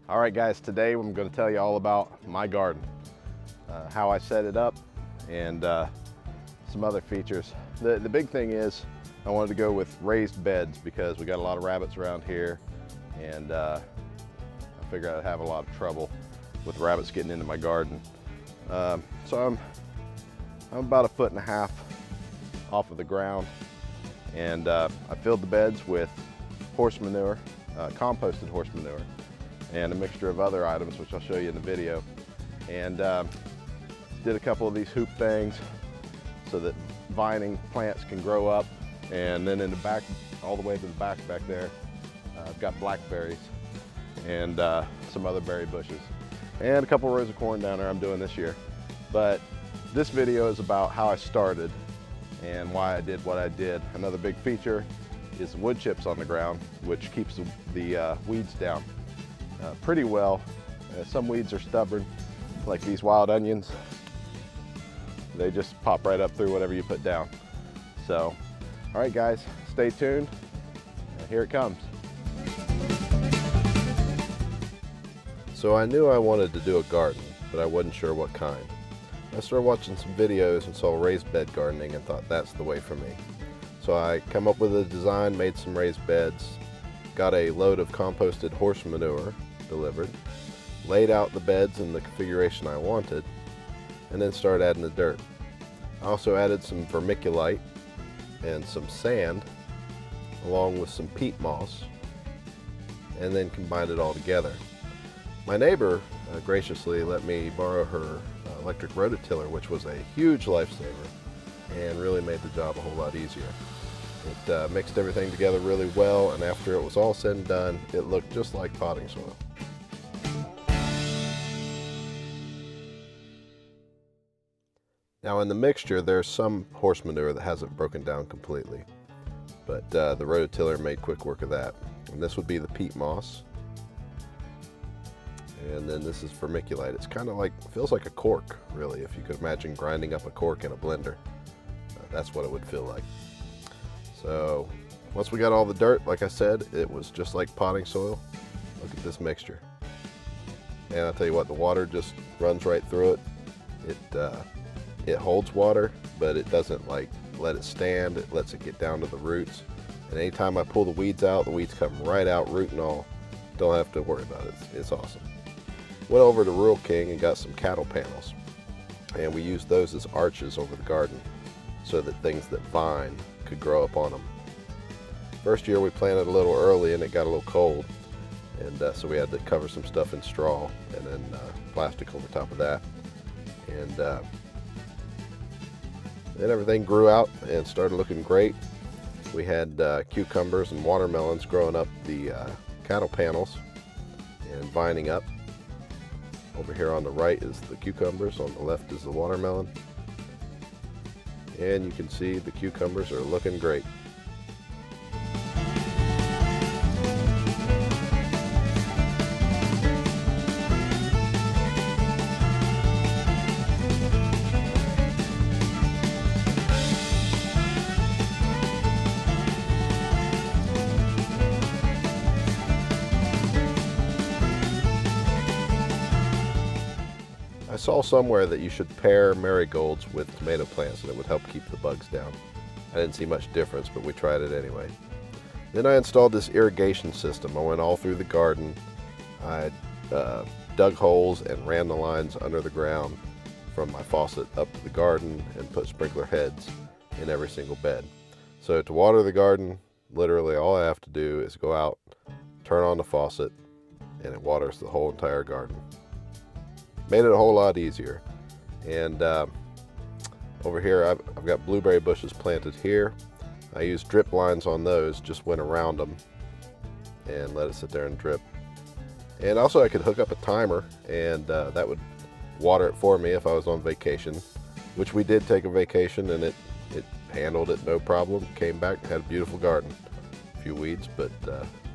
All right guys, today I'm going to tell you all about my garden, how I set it up, and some other features. The big thing is I wanted to go with raised beds because we got a lot of rabbits around here, and I figured I'd have a lot of trouble with rabbits getting into my garden. So I'm about 1.5 feet off of the ground, and I filled the beds with horse manure, composted horse manure, and a mixture of other items, which I'll show you in the video. And did a couple of these hoop things so that vining plants can grow up. And then in the back, all the way to the back there, I've got blackberries and some other berry bushes. And a couple rows of corn down there I'm doing this year. But this video is about how I started and why I did what I did. Another big feature is wood chips on the ground, which keeps the weeds down pretty well. Some weeds are stubborn, like these wild onions. They just pop right up through whatever you put down. So, all right guys, stay tuned. Here it comes. So I knew I wanted to do a garden, but I wasn't sure what kind. I started watching some videos and saw raised bed gardening and thought that's the way for me. So I come up with a design, made some raised beds, got a load of composted horse manure delivered, laid out the beds in the configuration I wanted, and then started adding the dirt. I also added some vermiculite and some sand along with some peat moss, and then combined it all together. My neighbor graciously let me borrow her electric rototiller, which was a huge lifesaver and really made the job a whole lot easier. It mixed everything together really well, and after it was all said and done, it looked just like potting soil. Now in the mixture, there's some horse manure that hasn't broken down completely, but the rototiller made quick work of that. And this would be the peat moss. And then this is vermiculite. It's kind of like, feels like a cork, really, if you could imagine grinding up a cork in a blender. That's what it would feel like. So once we got all the dirt, like I said, it was just like potting soil. Look at this mixture. And I'll tell you what, the water just runs right through it. It holds water, but it doesn't like let it stand. It lets it get down to the roots. And anytime I pull the weeds out, the weeds come right out, root and all. Don't have to worry about it. It's awesome. Went over to Rural King and got some cattle panels. And we used those as arches over the garden so that things that vine could grow up on them. First year we planted a little early and it got a little cold. And so we had to cover some stuff in straw and then plastic over top of that. And then everything grew out and started looking great. We had cucumbers and watermelons growing up the cattle panels and vining up. Over here on the right is the cucumbers, on the left is the watermelon. And you can see the cucumbers are looking great. I saw somewhere that you should pair marigolds with tomato plants and it would help keep the bugs down. I didn't see much difference, but we tried it anyway. Then I installed this irrigation system. I went all through the garden. I dug holes and ran the lines under the ground from my faucet up to the garden and put sprinkler heads in every single bed. So to water the garden, literally all I have to do is go out, turn on the faucet, and it waters the whole entire garden. Made it a whole lot easier. And over here I've got blueberry bushes planted here. I used drip lines on those, just went around them and let it sit there and drip. And also I could hook up a timer and that would water it for me if I was on vacation, which we did take a vacation, and it handled it no problem. Came back, had a beautiful garden. A few weeds, but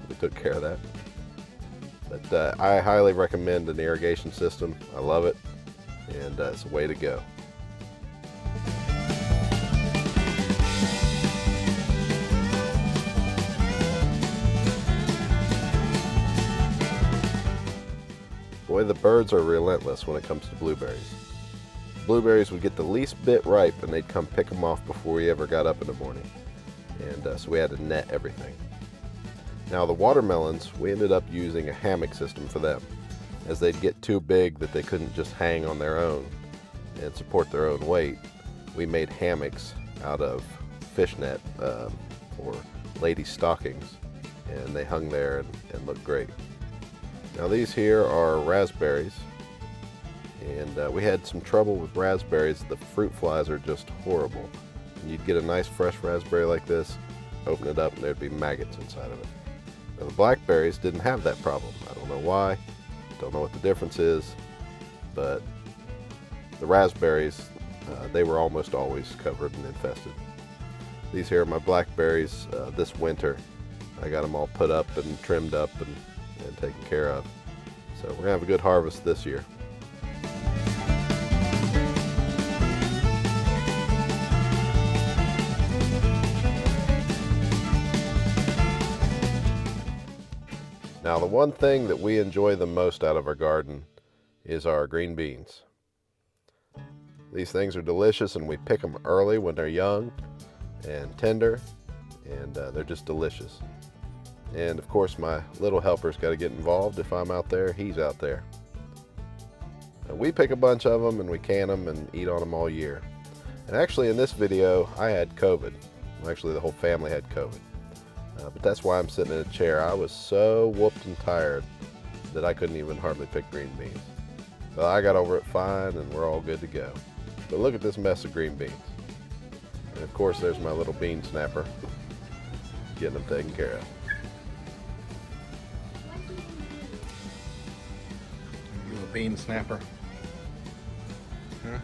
we took care of that. But I highly recommend an irrigation system. I love it, and it's a way to go. Boy, the birds are relentless when it comes to blueberries. Blueberries would get the least bit ripe and they'd come pick them off before we ever got up in the morning. And so we had to net everything. Now the watermelons, we ended up using a hammock system for them, as they'd get too big that they couldn't just hang on their own and support their own weight. We made hammocks out of fishnet or lady stockings, and they hung there and looked great. Now these here are raspberries, and we had some trouble with raspberries. The fruit flies are just horrible. And you'd get a nice fresh raspberry like this, open it up, and there'd be maggots inside of it. Now the blackberries didn't have that problem. I don't know why, don't know what the difference is, but the raspberries, they were almost always covered and infested. These here are my blackberries this winter. I got them all put up and trimmed up and taken care of. So we're gonna have a good harvest this year. Now the one thing that we enjoy the most out of our garden is our green beans. These things are delicious, and we pick them early when they're young and tender, and they're just delicious. And of course my little helper's got to get involved. If I'm out there, he's out there. And we pick a bunch of them and we can them and eat on them all year. And actually in this video I had COVID. Actually the whole family had COVID. But that's why I'm sitting in a chair. I was so whooped and tired that I couldn't even hardly pick green beans. But I got over it fine and we're all good to go. But look at this mess of green beans. And of course there's my little bean snapper getting them taken care of. You a bean snapper? Huh?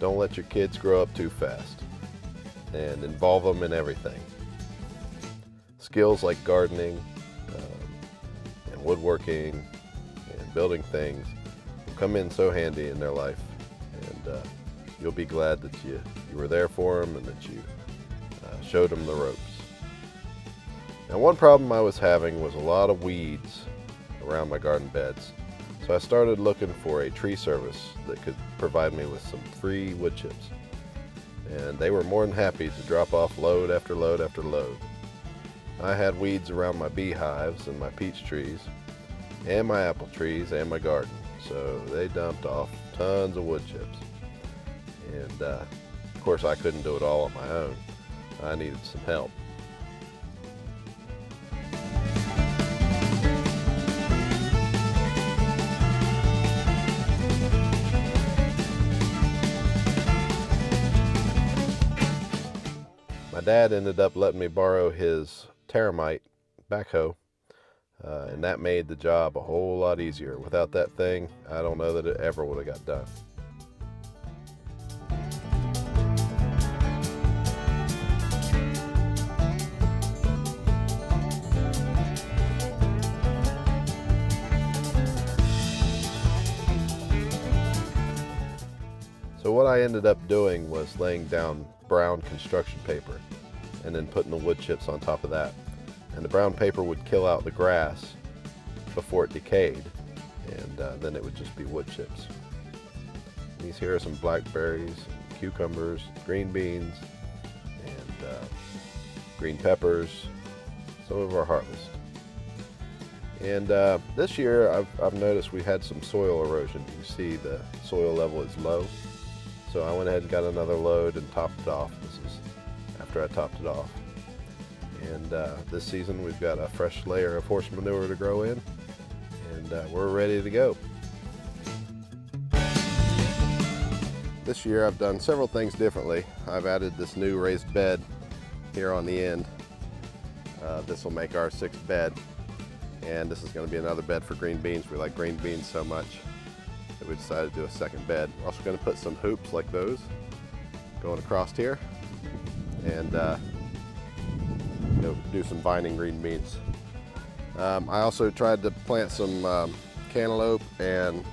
Don't let your kids grow up too fast, and involve them in everything. Skills like gardening and woodworking and building things will come in so handy in their life, and you'll be glad that you were there for them and that you showed them the ropes. Now one problem I was having was a lot of weeds around my garden beds. So I started looking for a tree service that could provide me with some free wood chips. And they were more than happy to drop off load after load after load. I had weeds around my beehives and my peach trees and my apple trees and my garden. So they dumped off tons of wood chips. And of course I couldn't do it all on my own. I needed some help. My dad ended up letting me borrow his Terramite backhoe, and that made the job a whole lot easier. Without that thing, I don't know that it ever would have got done. So what I ended up doing was laying down brown construction paper and then putting the wood chips on top of that. And the brown paper would kill out the grass before it decayed, and then it would just be wood chips. These here are some blackberries, and cucumbers, green beans, and green peppers, some of our harvest. And this year I've noticed we had some soil erosion. You see the soil level is low. So I went ahead and got another load and topped it off. This is after I topped it off. And this season we've got a fresh layer of horse manure to grow in, and we're ready to go. This year I've done several things differently. I've added this new raised bed here on the end. This will make our 6th bed, and this is going to be another bed for green beans. We like green beans so much that we decided to do a 2nd bed. We're also going to put some hoops like those going across here, and do some vining green beans. I also tried to plant some cantaloupe and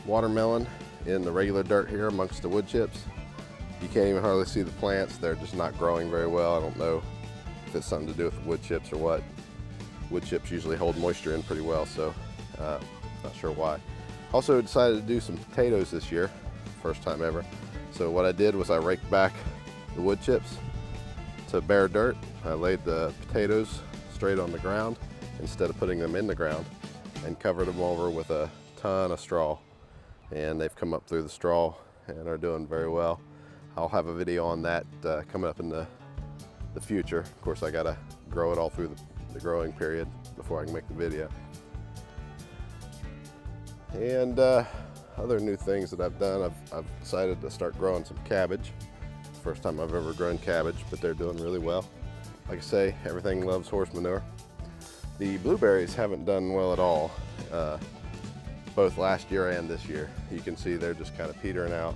watermelon in the regular dirt here amongst the wood chips. You can't even hardly see the plants. They're just not growing very well. I don't know if it's something to do with the wood chips or what. Wood chips usually hold moisture in pretty well, so not sure why. Also decided to do some potatoes this year, first time ever. So what I did was I raked back the wood chips to bare dirt. I laid the potatoes straight on the ground instead of putting them in the ground, and covered them over with a ton of straw. And they've come up through the straw and are doing very well. I'll have a video on that coming up in the future. Of course, I gotta grow it all through the growing period before I can make the video. And other new things that I've done, I've decided to start growing some cabbage. First time I've ever grown cabbage, but they're doing really well. Like I say, everything loves horse manure. The blueberries haven't done well at all, both last year and this year. You can see they're just kind of petering out.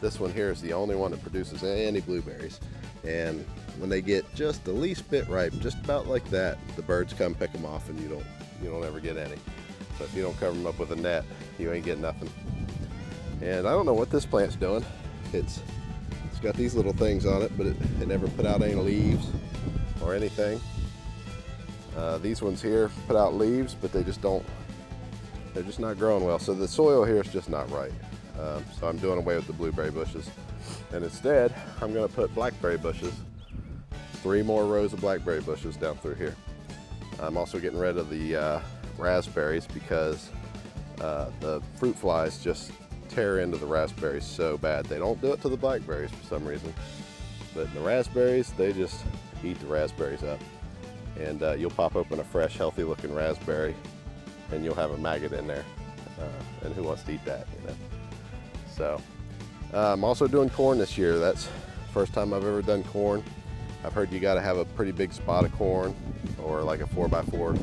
This one here is the only one that produces any blueberries. And when they get just the least bit ripe, just about like that, the birds come pick them off and you don't ever get any. So if you don't cover them up with a net, you ain't getting nothing. And I don't know what this plant's doing. It's got these little things on it, but it never put out any leaves or anything. These ones here put out leaves, but they're just not growing well. So the soil here is just not right. So I'm doing away with the blueberry bushes. And instead, I'm gonna put blackberry bushes, 3 more rows of blackberry bushes down through here. I'm also getting rid of the raspberries because the fruit flies just tear into the raspberries so bad. They don't do it to the blackberries for some reason, but the raspberries, they just eat the raspberries up. And you'll pop open a fresh, healthy looking raspberry and you'll have a maggot in there. And who wants to eat that, you know? So I'm also doing corn this year. That's the first time I've ever done corn. I've heard you got to have a pretty big spot of corn, or like a 4x4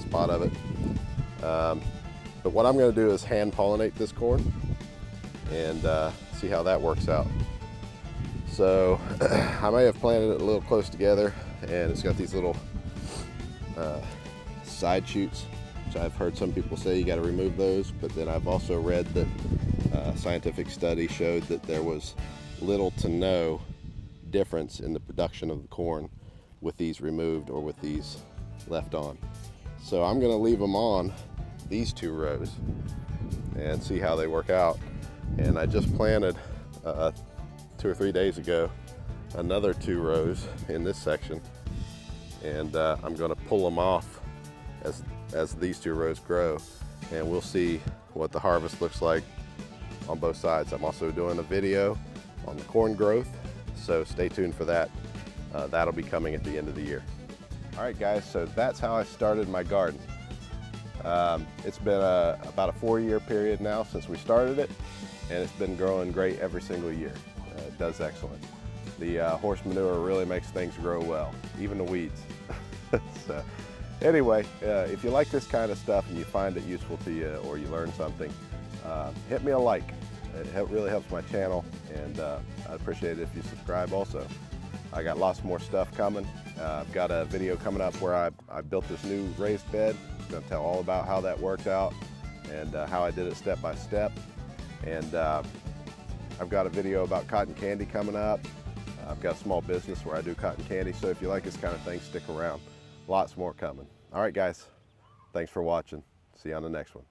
spot of it. But what I'm going to do is hand pollinate this corn and see how that works out. So I may have planted it a little close together, and it's got these little side shoots, which I've heard some people say you got to remove those. But then I've also read that a scientific study showed that there was little to no difference in the production of the corn with these removed or with these left on. So I'm going to leave them on these 2 rows and see how they work out. And I just planted 2 or 3 days ago another 2 rows in this section, and I'm going to pull them off as these 2 rows grow, and we'll see what the harvest looks like on both sides. I'm also doing a video on the corn growth, so stay tuned for that. That'll be coming at the end of the year. All right guys, so that's how I started my garden. It's been about a 4-year period now since we started it, and it's been growing great every single year. It does excellent. The horse manure really makes things grow well, even the weeds. So anyway, if you like this kind of stuff and you find it useful to you, or you learn something, hit me a like. It really helps my channel, and I'd appreciate it if you subscribe also. I got lots more stuff coming. I've got a video coming up where I built this new raised bed. I'm going to tell all about how that worked out and how I did it step by step. And I've got a video about cotton candy coming up. I've got a small business where I do cotton candy, so if you like this kind of thing, stick around. Lots more coming. All right guys, thanks for watching. See you on the next one.